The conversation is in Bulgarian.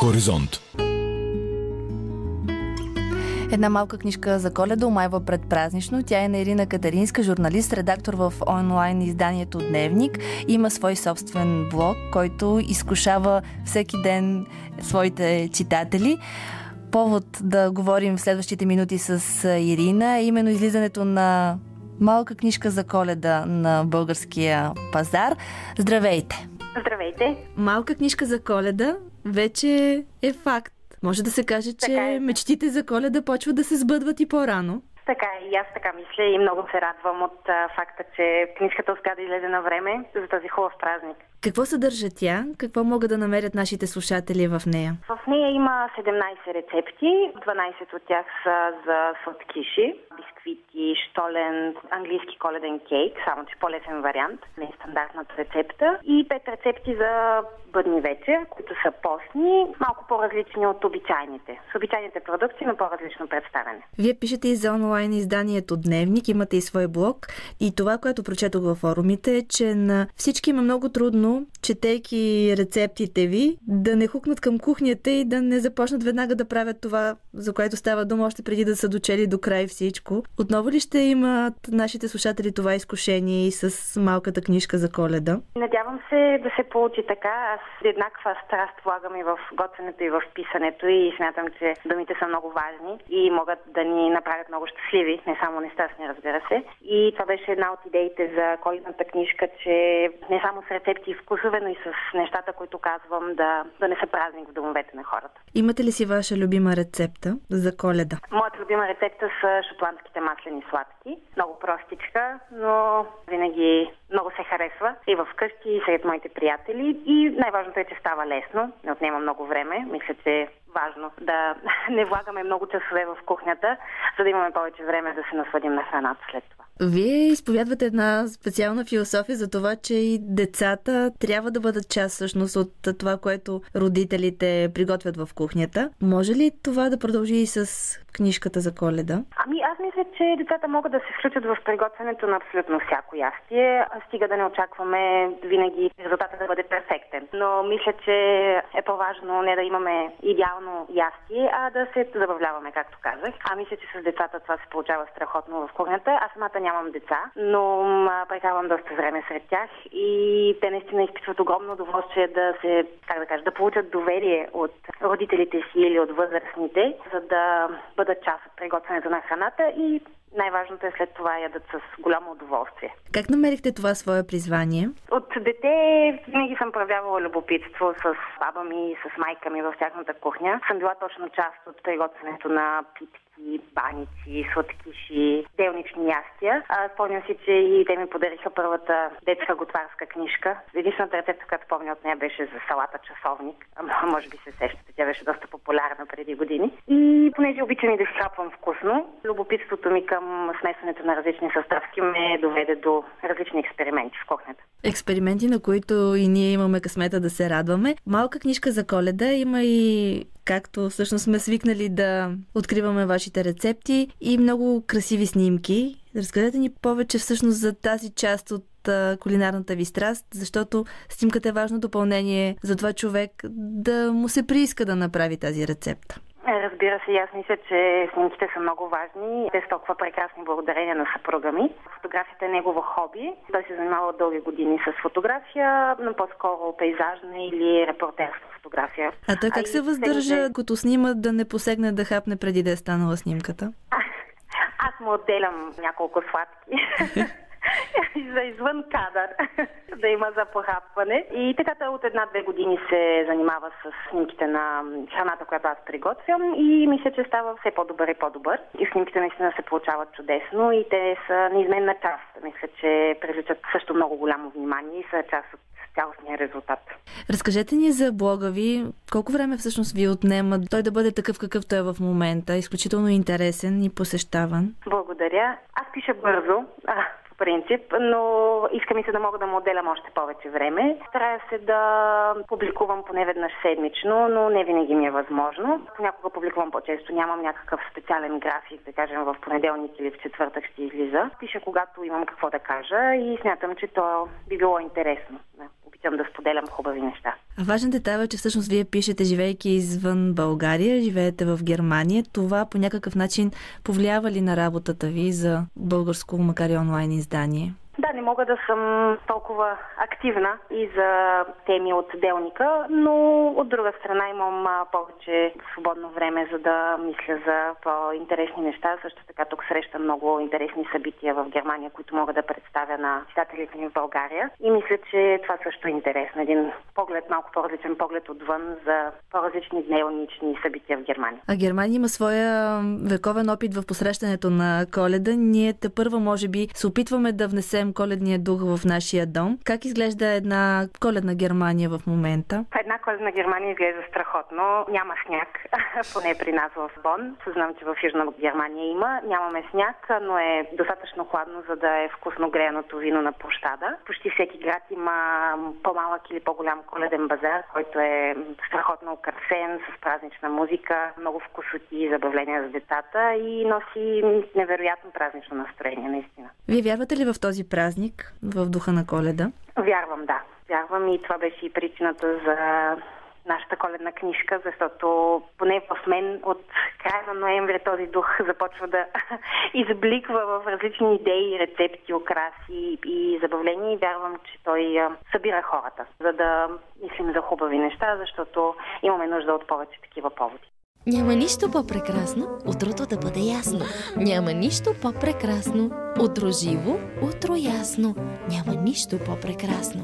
Хоризонт. Една малка книжка за Коледа омайва предпразнично. Тя е на Ирина Катеринска, журналист, редактор в онлайн изданието Дневник. Има свой собствен блог, който изкушава всеки ден своите читатели. Повод да говорим в следващите минути с Ирина е именно излизането на малка книжка за Коледа на българския пазар. Здравейте! Здравейте! Малка книжка за Коледа вече е факт. Може да се каже, че мечтите за Коледа почват да се сбъдват и по-рано. Така и аз така мисля и много се радвам от факта, че книжката успя да излезе на време за този хубав празник. Какво съдържа тя? Какво могат да намерят нашите слушатели в нея? В нея има 17 рецепти, 12 от тях са за сладкиши, бисквити, щолен, английски коледен кейк, само че по-лесен вариант, не стандартната рецепта, и 5 рецепти за бъдни вечер, които са постни, малко по-различни от обичайните. С обичайните продукти, но по-различно представяне. Вие пишете и за онлайн изданието Дневник, имате и свой блог, и това, което прочетох във форумите, е, че на всички има много трудно, четейки рецептите ви, да не хукнат към кухнята и да не започнат веднага да правят това, за което става дума още преди да са дочели до край всичко. Отново ли ще имат нашите слушатели това изкушение и с малката книжка за Коледа? Надявам се да се получи така. Аз еднаква страст влагам и в готвенето, и в писането, и смятам, че думите са много важни и могат да ни направят много щастливи, не само нещастни, разбира се. И това беше една от идеите за коледната книжка, че не само с рецепти и вкусове, но и с нещата, които казвам, да не са празник в домовете на хората. Имате ли си ваша любима рецепта за Коледа? Моята любима рецепта са шотландските маслени сладки. Много простичка, но винаги много се харесва и в къщи, и сред моите приятели. И най-важното е, че става лесно, не отнема много време. Мисля, че е важно да не влагаме много часове в кухнята, за да имаме повече време да се насладим на храната след това. Вие изповядвате една специална философия за това, че и децата трябва да бъдат част всъщност от това, което родителите приготвят в кухнята. Може ли това да продължи и с книжката за Коледа? Аз мисля, че децата могат да се включат в приготвянето на абсолютно всяко ястие, стига да не очакваме винаги резултатът да бъде перфектен. Но мисля, че е по-важно не да имаме идеално ястие, а да се забавляваме, както казах. Мисля, че с децата това се получава страхотно в кухнята. Аз самата нямам деца, но прекарвам доста време сред тях и те наистина изпитват огромно удоволствие да получат доверие от родителите си или от възрастните, за да бъдат част от приготвянето на храната и най-важното е след това ядат с голямо удоволствие. Как намерихте това свое призвание? От дете винаги съм проявявала любопитство с баба ми и с майка ми в тяхната кухня. Съм била точно част от приготвянето на питки, баници, сладкиши, делнични ястия. Спомням си, че и те ми подариха първата детска готварска книжка. Единствената рецепта, която помня от нея, беше за салата часовник. Може би се сещате, тя беше доста популярна преди години. И понеже обичам и да хапвам вкусно, любопитството ми към смесването на различни съставки ме доведе до различни експерименти в кухнята. Експерименти, на които и ние имаме късмета да се радваме. Малка книжка за Коледа има и, както всъщност сме свикнали да откриваме вашите рецепти, и много красиви снимки. Разкажете ни повече всъщност за тази част от кулинарната ви страст, защото снимката е важно допълнение за това човек да му се прииска да направи тази рецепта. Разбира се, аз мисля, че снимките са много важни. Те са толкова прекрасни благодарение на съпруга ми. Фотографията е негово хоби. Той се занимава дълги години с фотография, но по-скоро пейзажна или репортерска фотография. А той как се въздържа, като снима, да не посегне да хапне преди да е станала снимката? Аз му отделям няколко сладки. За извън кадър, да има за похапване. И така той от 1-2 години се занимава с снимките на храната, която аз приготвям, и мисля, че става все по-добър и по-добър. И снимките наистина се получават чудесно и те са неизменна част. Мисля, че привличат също много голямо внимание и са част от цялостния резултат. Разкажете ни за блога ви. Колко време всъщност ви отнема той да бъде такъв, какъвто е в момента? Изключително интересен и посещаван. Благодаря. Аз пиша бързо, принцип, но искам и се да мога да му отделям още повече време. Старая се да публикувам поне веднъж седмично, но не винаги ми е възможно. Понякога публикувам по-често, нямам някакъв специален график, да кажем в понеделник или в четвъртък ще излиза. Пиша когато имам какво да кажа и смятам, че то би било интересно на опитвам да споделям хубави неща. А важен детайл е, че всъщност вие пишете, живейки извън България, живеете в Германия. Това по някакъв начин повлиява ли на работата ви за българско, макар и онлайн издание? Да, не мога да съм толкова активна и за теми от делника, но от друга страна имам повече свободно време, за да мисля за по-интересни неща. Също така тук срещам много интересни събития в Германия, които мога да представя на читателите ми в България. И мисля, че това също е интересно. Един поглед, малко по-различен поглед отвън за по-различни делнични събития в Германия. А Германия има своя вековен опит в посрещането на Коледа. Ние тепърва, може би, се опитваме да внесем коледния дух в нашия дом. Как изглежда една коледна Германия в момента? Една коледна Германия изглежда страхотно. Няма сняг, поне при нас в Бон. Знам, че в Южна Германия има. Нямаме сняг, но е достатъчно хладно, за да е вкусно греяното вино на площада. Почти всеки град има по-малък или по-голям коледен базар, който е страхотно украсен, с празнична музика, много вкусоти и забавления за децата и носи невероятно празнично настроение, наистина. Вие вярвате ли в този празник, в духа на Коледа? Вярвам, да. Вярвам и това беше и причината за нашата коледна книжка, защото поне в мен от края на ноември този дух започва да избликва в различни идеи, рецепти, украси и забавления и вярвам, че той събира хората, за да мислим за хубави неща, защото имаме нужда от повече такива поводи. Няма нищо по-прекрасно, утрото да бъде ясно. Няма нищо по-прекрасно, утро живо, утро ясно. Няма нищо по-прекрасно.